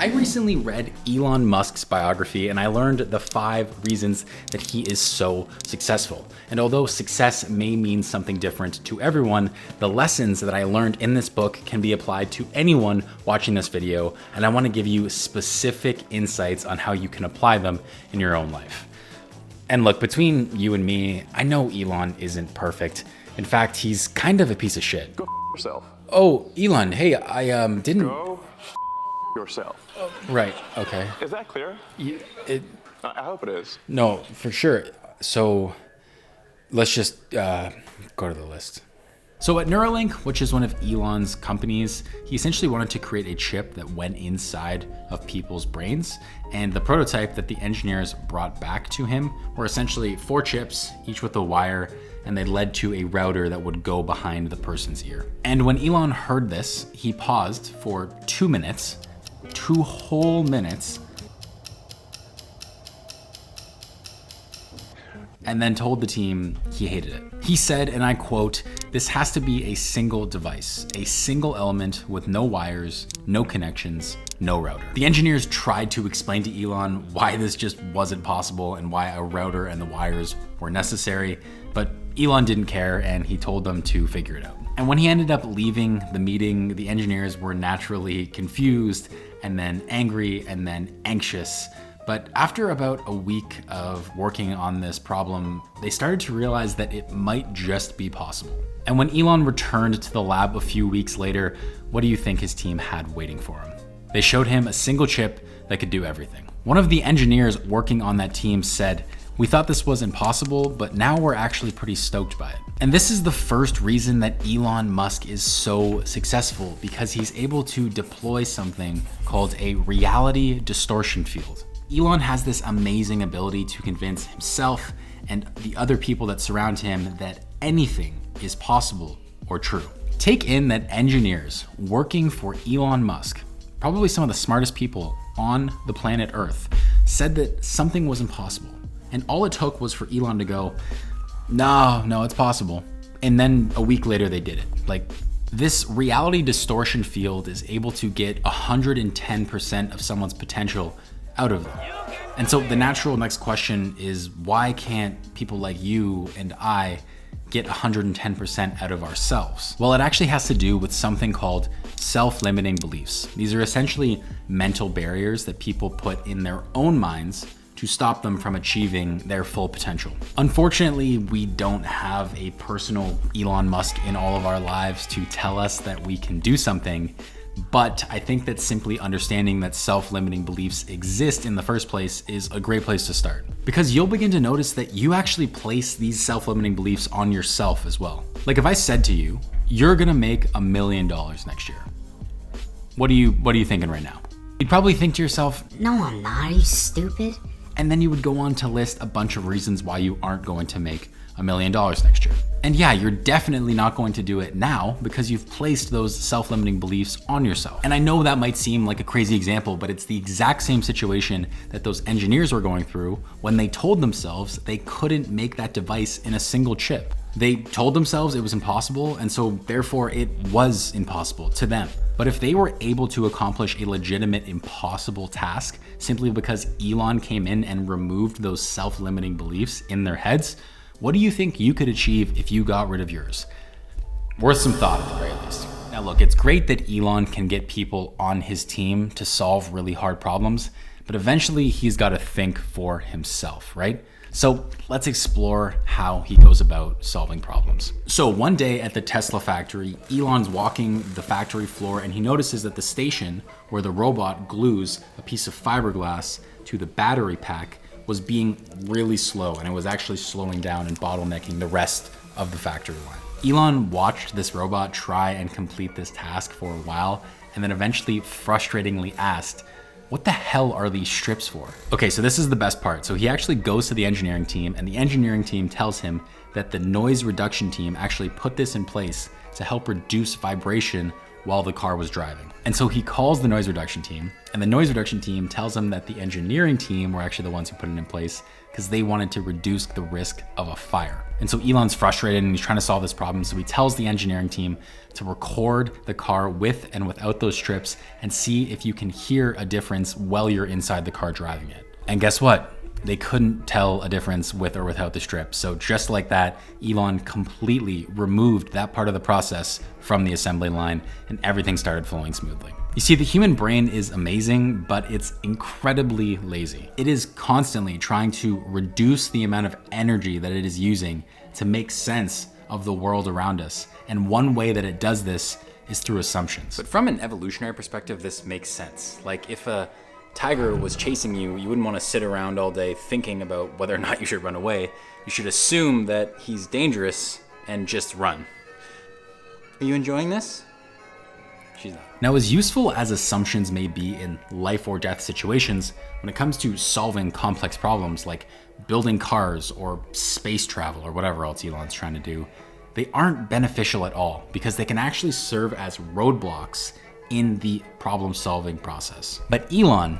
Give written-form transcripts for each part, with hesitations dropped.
I recently read Elon Musk's biography and I learned the 5 reasons that he is so successful. And although success may mean something different to everyone, the lessons that I learned in this book can be applied to anyone watching this video, and I want to give you specific insights on how you can apply them in your own life. And look, between you and me, I know Elon isn't perfect. In fact, he's kind of a piece of shit. Go yourself. Oh, Elon, hey, I didn't... Go yourself. Right, okay. Is that clear? I hope it is. No, for sure. So let's just go to the list. So at Neuralink, which is one of Elon's companies, he essentially wanted to create a chip that went inside of people's brains. And the prototype that the engineers brought back to him were essentially 4 chips, each with a wire, and they led to a router that would go behind the person's ear. And when Elon heard this, he paused for 2 minutes, 2 whole minutes, and then told the team he hated it. He said, and I quote, "This has to be a single device, a single element with no wires, no connections, no router." The engineers tried to explain to Elon why this just wasn't possible and why a router and the wires were necessary, but Elon didn't care and he told them to figure it out. And when he ended up leaving the meeting, the engineers were naturally confused and then angry and then anxious. But after about a week of working on this problem, they started to realize that it might just be possible. And when Elon returned to the lab a few weeks later, what do you think his team had waiting for him? They showed him a single chip that could do everything. One of the engineers working on that team said, "We thought this was impossible, but now we're actually pretty stoked by it." And this is the first reason that Elon Musk is so successful, because he's able to deploy something called a reality distortion field. Elon has this amazing ability to convince himself and the other people that surround him that anything is possible or true. Take in that engineers working for Elon Musk, probably some of the smartest people on the planet Earth, said that something was impossible. And all it took was for Elon to go, no, it's possible. And then a week later they did it. Like, this reality distortion field is able to get 110% of someone's potential out of them. And so the natural next question is, why can't people like you and I get 110% out of ourselves? Well, it actually has to do with something called self-limiting beliefs. These are essentially mental barriers that people put in their own minds to stop them from achieving their full potential. Unfortunately, we don't have a personal Elon Musk in all of our lives to tell us that we can do something. But I think that simply understanding that self-limiting beliefs exist in the first place is a great place to start. Because you'll begin to notice that you actually place these self-limiting beliefs on yourself as well. Like if I said to you, you're gonna make $1 million next year. What are you thinking right now? You'd probably think to yourself, "No, I'm not. Are you stupid?" And then you would go on to list a bunch of reasons why you aren't going to make $1 million next year. And yeah, you're definitely not going to do it now because you've placed those self-limiting beliefs on yourself. And I know that might seem like a crazy example, but it's the exact same situation that those engineers were going through when they told themselves they couldn't make that device in a single chip. They told themselves it was impossible, and so therefore it was impossible to them. But if they were able to accomplish a legitimate impossible task simply because Elon came in and removed those self-limiting beliefs in their heads, what do you think you could achieve if you got rid of yours? Worth some thought at the very least. Now look, it's great that Elon can get people on his team to solve really hard problems, but eventually he's got to think for himself, right? So let's explore how he goes about solving problems. So one day at the Tesla factory, Elon's walking the factory floor and he notices that the station where the robot glues a piece of fiberglass to the battery pack was being really slow, and it was actually slowing down and bottlenecking the rest of the factory line. Elon watched this robot try and complete this task for a while, and then eventually frustratingly asked, "What the hell are these strips for?" Okay, so this is the best part. So he actually goes to the engineering team, and the engineering team tells him that the noise reduction team actually put this in place to help reduce vibration while the car was driving. And so he calls the noise reduction team, and the noise reduction team tells him that the engineering team were actually the ones who put it in place because they wanted to reduce the risk of a fire. And so Elon's frustrated and he's trying to solve this problem. So he tells the engineering team to record the car with and without those strips and see if you can hear a difference while you're inside the car driving it. And guess what? They couldn't tell a difference with or without the strip. So just like that, Elon completely removed that part of the process from the assembly line and everything started flowing smoothly. You see, the human brain is amazing, but it's incredibly lazy. It is constantly trying to reduce the amount of energy that it is using to make sense of the world around us. And one way that it does this is through assumptions. But from an evolutionary perspective, this makes sense. Like if a tiger was chasing you, you wouldn't want to sit around all day thinking about whether or not you should run away. You should assume that he's dangerous and just run. Are you enjoying this? She's not. Now, as useful as assumptions may be in life or death situations, when it comes to solving complex problems like building cars or space travel or whatever else Elon's trying to do, they aren't beneficial at all because they can actually serve as roadblocks in the problem-solving process. But Elon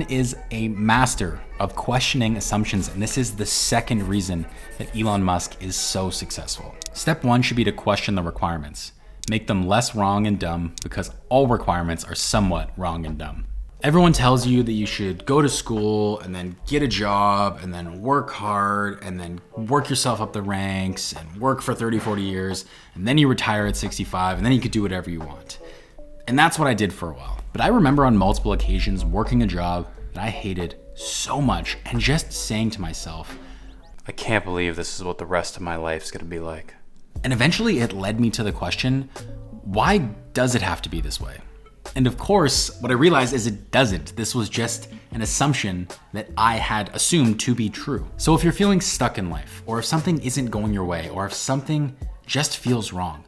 is a master of questioning assumptions, and this is the second reason that Elon Musk is so successful. Step one should be to question the requirements. Make them less wrong and dumb because all requirements are somewhat wrong and dumb. Everyone tells you that you should go to school and then get a job and then work hard and then work yourself up the ranks and work for 30, 40 years, and then you retire at 65 and then you could do whatever you want. And that's what I did for a while. But I remember on multiple occasions working a job that I hated so much and just saying to myself, I can't believe this is what the rest of my life's gonna be like. And eventually it led me to the question, why does it have to be this way? And of course, what I realized is it doesn't. This was just an assumption that I had assumed to be true. So if you're feeling stuck in life, or if something isn't going your way, or if something just feels wrong,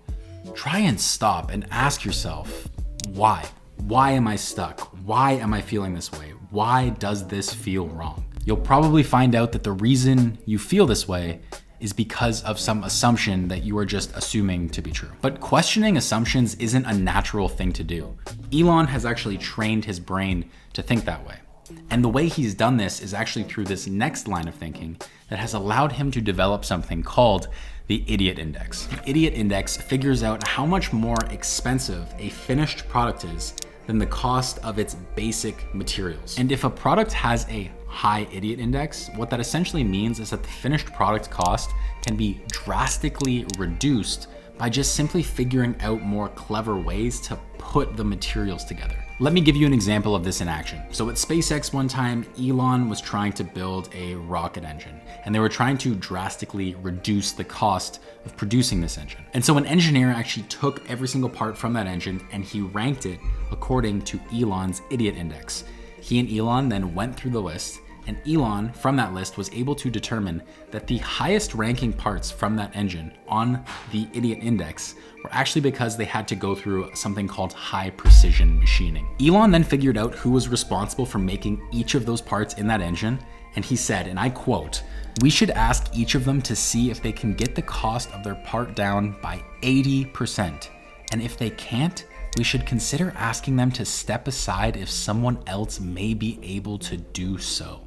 try and stop and ask yourself, why? Why am I stuck? Why am I feeling this way? Why does this feel wrong? You'll probably find out that the reason you feel this way is because of some assumption that you are just assuming to be true. But questioning assumptions isn't a natural thing to do. Elon has actually trained his brain to think that way. And the way he's done this is actually through this next line of thinking that has allowed him to develop something called the idiot index. The idiot index figures out how much more expensive a finished product is than the cost of its basic materials. And if a product has a high idiot index, what that essentially means is that the finished product cost can be drastically reduced by just simply figuring out more clever ways to put the materials together. Let me give you an example of this in action. So at SpaceX one time, Elon was trying to build a rocket engine, and they were trying to drastically reduce the cost of producing this engine. And so an engineer actually took every single part from that engine and he ranked it according to Elon's idiot index. He and Elon then went through the list, and Elon from that list was able to determine that the highest ranking parts from that engine on the idiot index were actually because they had to go through something called high precision machining. Elon then figured out who was responsible for making each of those parts in that engine, and he said, and I quote, "We should ask each of them to see if they can get the cost of their part down by 80%. And if they can't, we should consider asking them to step aside if someone else may be able to do so."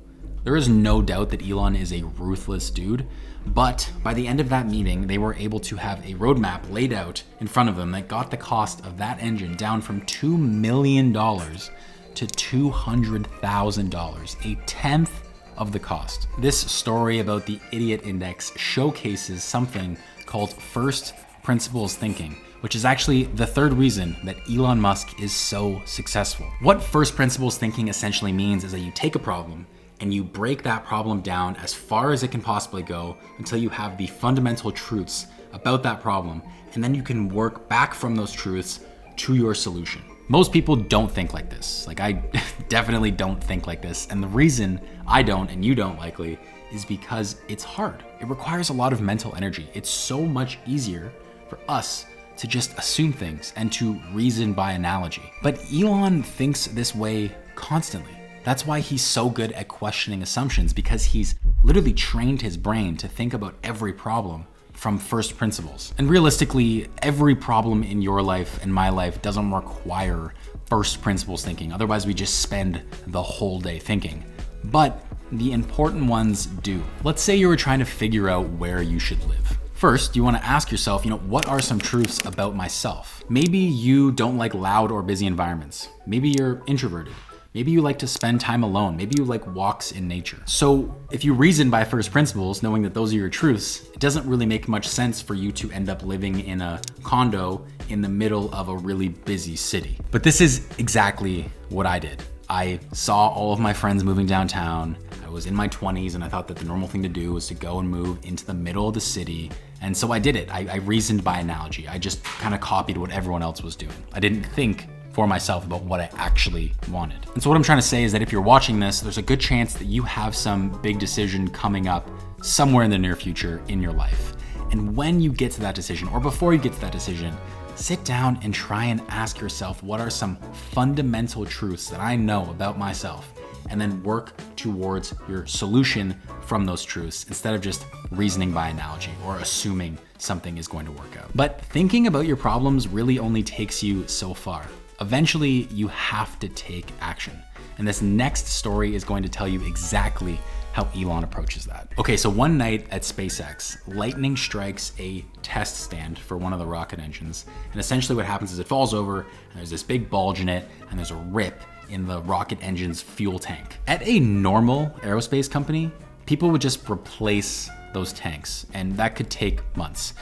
There is no doubt that Elon is a ruthless dude, but by the end of that meeting, they were able to have a roadmap laid out in front of them that got the cost of that engine down from $2 million to $200,000, a tenth of the cost. This story about the idiot index showcases something called first principles thinking, which is actually the third reason that Elon Musk is so successful. What first principles thinking essentially means is that you take a problem and you break that problem down as far as it can possibly go until you have the fundamental truths about that problem, and then you can work back from those truths to your solution. Most people don't think like this. Like, I definitely don't think like this, and the reason I don't and you don't likely is because it's hard. It requires a lot of mental energy. It's so much easier for us to just assume things and to reason by analogy. But Elon thinks this way constantly. That's why he's so good at questioning assumptions, because he's literally trained his brain to think about every problem from first principles. And realistically, every problem in your life and my life doesn't require first principles thinking. Otherwise, we just spend the whole day thinking. But the important ones do. Let's say you were trying to figure out where you should live. First, you want to ask yourself, what are some truths about myself? Maybe you don't like loud or busy environments. Maybe you're introverted. Maybe you like to spend time alone. Maybe you like walks in nature. So if you reason by first principles, knowing that those are your truths, it doesn't really make much sense for you to end up living in a condo in the middle of a really busy city. But this is exactly what I did. I saw all of my friends moving downtown. I was in my 20s and I thought that the normal thing to do was to go and move into the middle of the city. And so I did it. I reasoned by analogy. I just kind of copied what everyone else was doing. I didn't think for myself about what I actually wanted. And so what I'm trying to say is that if you're watching this, there's a good chance that you have some big decision coming up somewhere in the near future in your life. And when you get to that decision, or before you get to that decision, sit down and try and ask yourself, what are some fundamental truths that I know about myself? And then work towards your solution from those truths instead of just reasoning by analogy or assuming something is going to work out. But thinking about your problems really only takes you so far. Eventually, you have to take action. And this next story is going to tell you exactly how Elon approaches that. Okay, so one night at SpaceX, lightning strikes a test stand for one of the rocket engines. And essentially what happens is it falls over and there's this big bulge in it and there's a rip in the rocket engine's fuel tank. At a normal aerospace company, people would just replace those tanks and that could take months.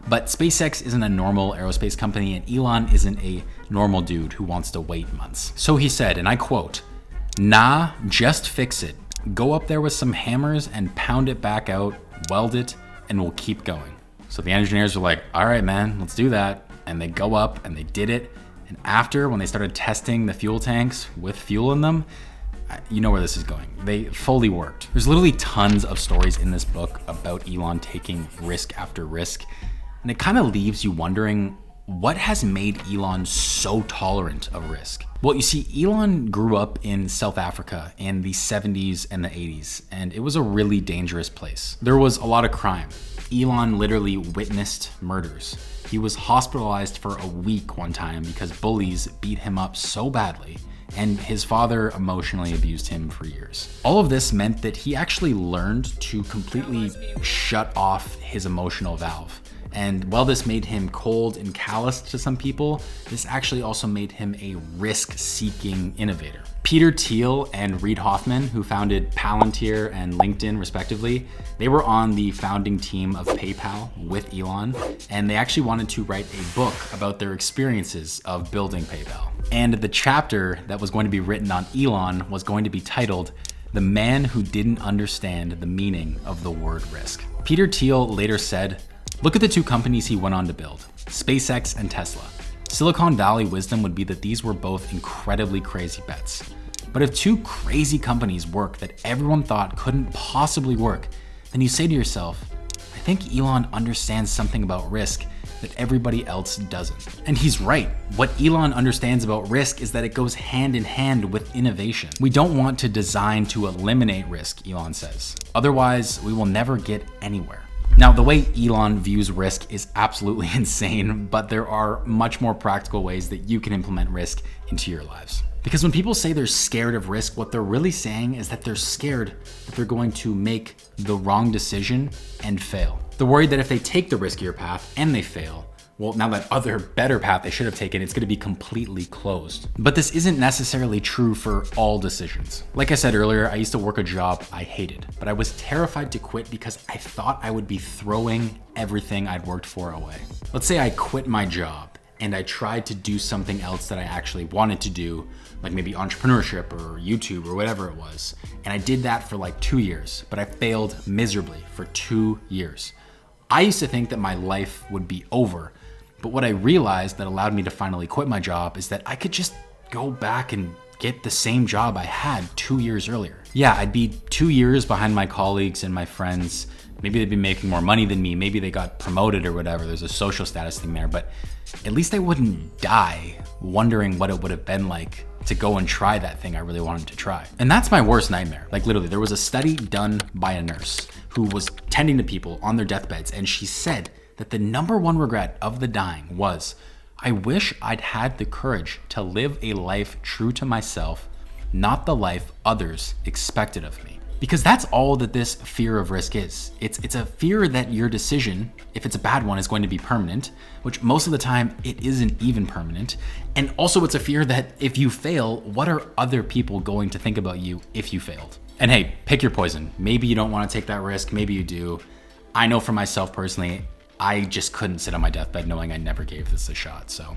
But SpaceX isn't a normal aerospace company and Elon isn't a normal dude who wants to wait months. So he said, and I quote, "Nah, just fix it. Go up there with some hammers and pound it back out, weld it, and we'll keep going." So the engineers were like, all right, man, let's do that. And they go up and they did it. And after, when they started testing the fuel tanks with fuel in them, you know where this is going. They fully worked. There's literally tons of stories in this book about Elon taking risk after risk. And it kind of leaves you wondering, what has made Elon so tolerant of risk? Well, you see, Elon grew up in South Africa in the 70s and the 80s, and it was a really dangerous place. There was a lot of crime. Elon literally witnessed murders. He was hospitalized for a week one time because bullies beat him up so badly, and his father emotionally abused him for years. All of this meant that he actually learned to completely shut off his emotional valve. And while this made him cold and calloused to some people, this actually also made him a risk-seeking innovator. Peter Thiel and Reid Hoffman, who founded Palantir and LinkedIn respectively, they were on the founding team of PayPal with Elon, and they actually wanted to write a book about their experiences of building PayPal. And the chapter that was going to be written on Elon was going to be titled, "The Man Who Didn't Understand the Meaning of the Word Risk." Peter Thiel later said, "Look at the two companies he went on to build, SpaceX and Tesla. Silicon Valley wisdom would be that these were both incredibly crazy bets. But if two crazy companies work that everyone thought couldn't possibly work, then you say to yourself, I think Elon understands something about risk that everybody else doesn't." And he's right. What Elon understands about risk is that it goes hand in hand with innovation. We don't want to design to eliminate risk, Elon says. Otherwise, we will never get anywhere. Now, the way Elon views risk is absolutely insane, but there are much more practical ways that you can implement risk into your lives. Because when people say they're scared of risk, what they're really saying is that they're scared that they're going to make the wrong decision and fail. They're worried that if they take the riskier path and they fail, well, now that other better path they should have taken, it's going to be completely closed. But this isn't necessarily true for all decisions. Like I said earlier, I used to work a job I hated, but I was terrified to quit because I thought I would be throwing everything I'd worked for away. Let's say I quit my job and I tried to do something else that I actually wanted to do, like maybe entrepreneurship or YouTube or whatever it was. And I did that for like 2 years, but I failed miserably for 2 years. I used to think that my life would be over. But what I realized that allowed me to finally quit my job is that I could just go back and get the same job I had 2 years earlier. Yeah, I'd be 2 years behind my colleagues and my friends. Maybe they'd be making more money than me. Maybe they got promoted or whatever. There's a social status thing there, but at least I wouldn't die wondering what it would have been like to go and try that thing I really wanted to try. And that's my worst nightmare. Like literally, there was a study done by a nurse who was tending to people on their deathbeds, and she said that the number one regret of the dying was, I wish I'd had the courage to live a life true to myself, not the life others expected of me. Because that's all that this fear of risk is. It's a fear that your decision, if it's a bad one, is going to be permanent, which most of the time it isn't even permanent. And also it's a fear that if you fail, what are other people going to think about you if you failed? And hey, pick your poison. Maybe you don't want to take that risk, maybe you do. I know for myself personally, I just couldn't sit on my deathbed knowing I never gave this a shot, so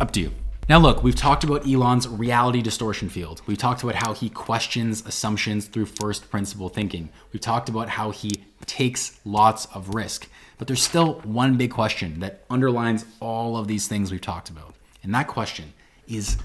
up to you. Now look, we've talked about Elon's reality distortion field. We've talked about how he questions assumptions through first principle thinking. We've talked about how he takes lots of risk. But there's still one big question that underlines all of these things we've talked about. And that question is,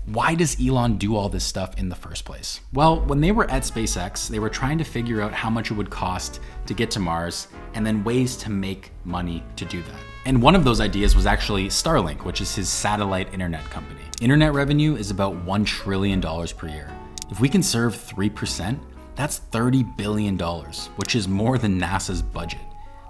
why does Elon do all this stuff in the first place? Well, when they were at SpaceX, they were trying to figure out how much it would cost to get to Mars and then ways to make money to do that. And one of those ideas was actually Starlink, which is his satellite internet company. Internet revenue is about $1 trillion per year. If we can serve 3%, that's $30 billion, which is more than NASA's budget.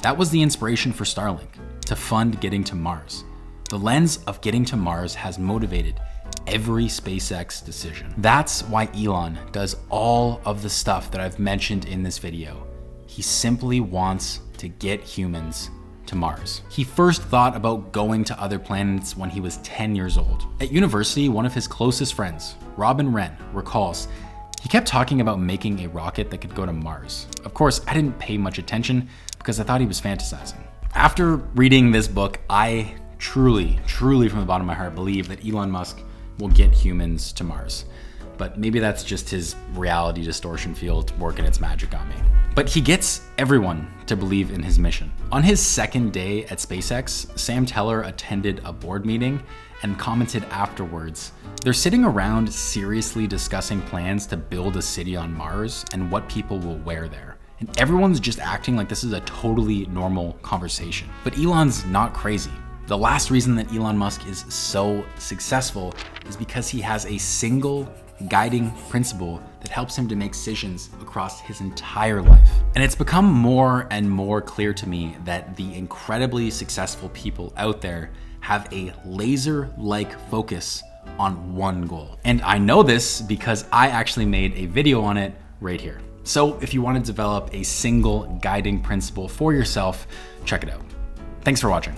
That was the inspiration for Starlink, to fund getting to Mars. The lens of getting to Mars has motivated every SpaceX decision. That's why Elon does all of the stuff that I've mentioned in this video. He simply wants to get humans to Mars. He first thought about going to other planets when he was 10 years old. At university, one of his closest friends, Robin Wren, recalls he kept talking about making a rocket that could go to Mars. Of course, I didn't pay much attention because I thought he was fantasizing. After reading this book, I truly from the bottom of my heart believe that Elon Musk will get humans to Mars. But maybe that's just his reality distortion field working its magic on me. But he gets everyone to believe in his mission. On his second day at SpaceX, Sam Teller attended a board meeting and commented afterwards, they're sitting around seriously discussing plans to build a city on Mars and what people will wear there. And everyone's just acting like this is a totally normal conversation. But Elon's not crazy. The last reason that Elon Musk is so successful is because he has a single guiding principle that helps him to make decisions across his entire life. And it's become more and more clear to me that the incredibly successful people out there have a laser-like focus on one goal. And I know this because I actually made a video on it right here. So if you want to develop a single guiding principle for yourself, check it out. Thanks for watching.